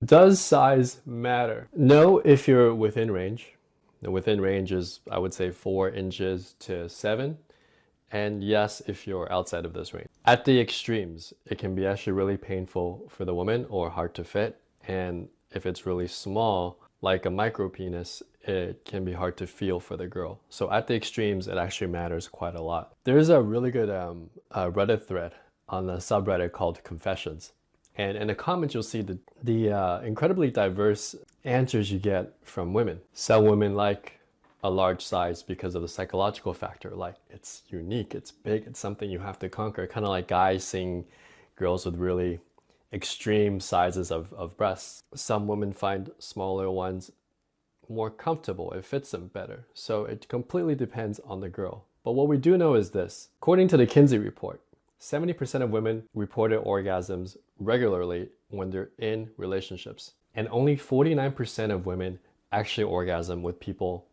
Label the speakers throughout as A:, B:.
A: Does size matter? No, if you're within range. The within range is, I would say, 4 inches to 7. And yes, if you're outside of this range. At the extremes, it can be actually really painful for the woman or hard to fit. And if it's really small, like a micro penis, it can be hard to feel for the girl. So at the extremes, it actually matters quite a lot. There's a really good Reddit thread on the subreddit called Confessions. And in the comments, you'll see the incredibly diverse answers you get from women. Some women like a large size because of the psychological factor. Like, it's unique, it's big, it's something you have to conquer. Kind of like guys seeing girls with really extreme sizes of breasts. Some women find smaller ones more comfortable, it fits them better. So it completely depends on the girl. But what we do know is this. According to the Kinsey report, 70% of women reported orgasms regularly when they're in relationships. And only 49% of women actually orgasm with people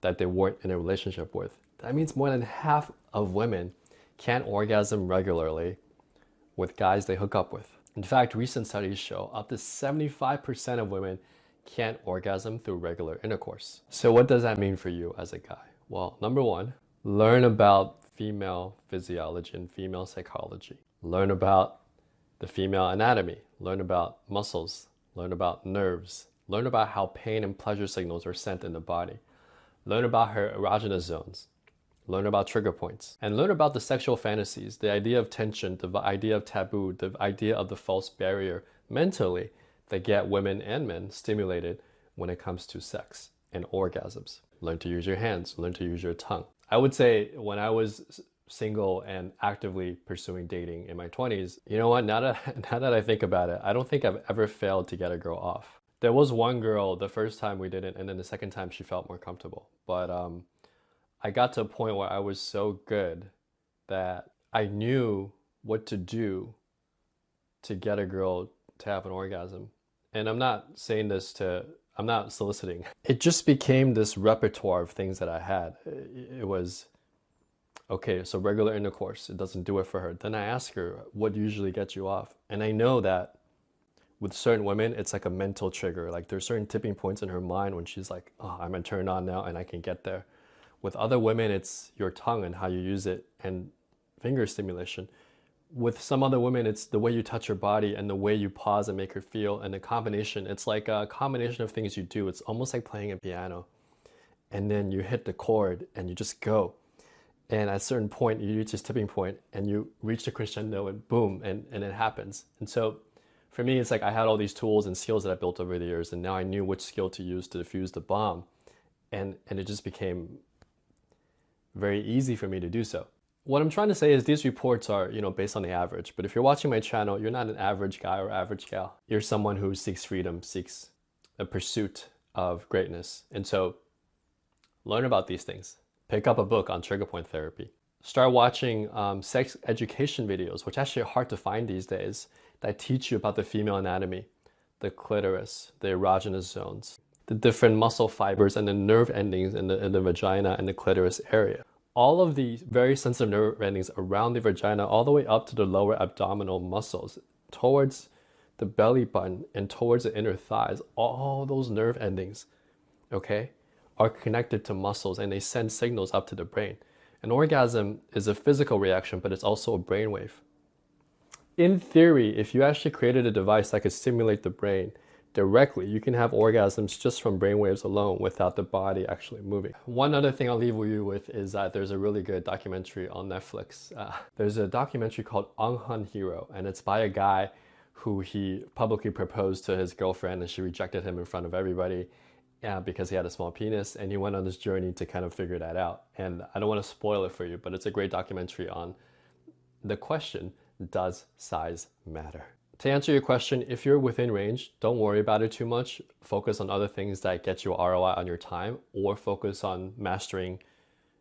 A: that they weren't in a relationship with. That means more than half of women can't orgasm regularly with guys they hook up with. In fact, recent studies show up to 75% of women can't orgasm through regular intercourse. So what does that mean for you as a guy? Well, number one, learn about female physiology and female psychology. Learn about the female anatomy. Learn about muscles. Learn about nerves. Learn about how pain and pleasure signals are sent in the body. Learn about her erogenous zones. Learn about trigger points. And learn about the sexual fantasies, the idea of tension, the idea of taboo, the idea of the false barrier mentally that get women and men stimulated when it comes to sex and orgasms. Learn to use your hands. Learn to use your tongue. I would say when I was single and actively pursuing dating in my 20s, you know what, now that I think about it, I don't think I've ever failed to get a girl off. There was one girl the first time we did it, and then the second time she felt more comfortable. But I got to a point where I was so good that I knew what to do to get a girl to have an orgasm. And I'm not saying this I'm not soliciting. It just became this repertoire of things that I had. It was, okay, so regular intercourse, it doesn't do it for her. Then I ask her, what usually gets you off? And I know that with certain women, it's like a mental trigger. Like there's certain tipping points in her mind when she's like, oh, I'm turned on now and I can get there. With other women, it's your tongue and how you use it and finger stimulation. With some other women, it's the way you touch her body and the way you pause and make her feel, and the combination. It's like a combination of things you do. It's almost like playing a piano. And then you hit the chord and you just go. And at a certain point, you reach this tipping point and you reach the crescendo and boom, and it happens. And so for me, it's like I had all these tools and skills that I built over the years, and now I knew which skill to use to defuse the bomb. And it just became very easy for me to do so. What I'm trying to say is these reports are, based on the average. But if you're watching my channel, you're not an average guy or average gal. You're someone who seeks freedom, seeks a pursuit of greatness. And so learn about these things. Pick up a book on trigger point therapy. Start watching sex education videos, which actually are hard to find these days, that teach you about the female anatomy, the clitoris, the erogenous zones, the different muscle fibers and the nerve endings in the vagina and the clitoris area. All of the very sensitive nerve endings around the vagina, all the way up to the lower abdominal muscles, towards the belly button and towards the inner thighs, all those nerve endings, okay, are connected to muscles and they send signals up to the brain. An orgasm is a physical reaction, but it's also a brainwave. In theory, if you actually created a device that could stimulate the brain directly, you can have orgasms just from brainwaves alone without the body actually moving. One other thing I'll leave you with is that there's a really good documentary on Netflix. There's a documentary called Unhun Hero, and it's by a guy who he publicly proposed to his girlfriend and she rejected him in front of everybody because he had a small penis, and he went on this journey to kind of figure that out. And I don't want to spoil it for you, but it's a great documentary on the question, does size matter? To answer your question, if you're within range, don't worry about it too much. Focus on other things that get you ROI on your time, or focus on mastering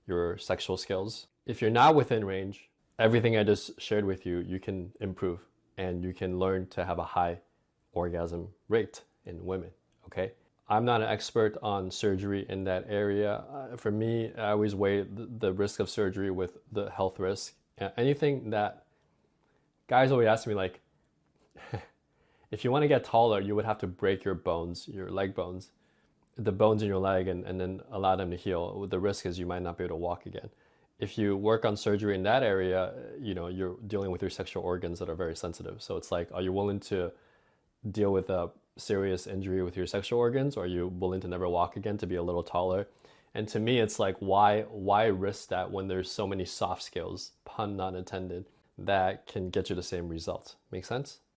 A: your sexual skills. If you're not within range, everything I just shared with you, you can improve and you can learn to have a high orgasm rate in women, okay? I'm not an expert on surgery in that area. For me, I always weigh the risk of surgery with the health risk. Anything that guys always ask me, like, If you want to get taller, you would have to break your bones, your leg bones, the bones in your leg, and then allow them to heal. The risk is you might not be able to walk again. If you work on surgery in that area, you're dealing with your sexual organs that are very sensitive. So it's like, are you willing to deal with a serious injury with your sexual organs, or are you willing to never walk again to be a little taller? And to me, it's like, why risk that when there's so many soft skills, pun not intended, that can get you the same result? Make sense?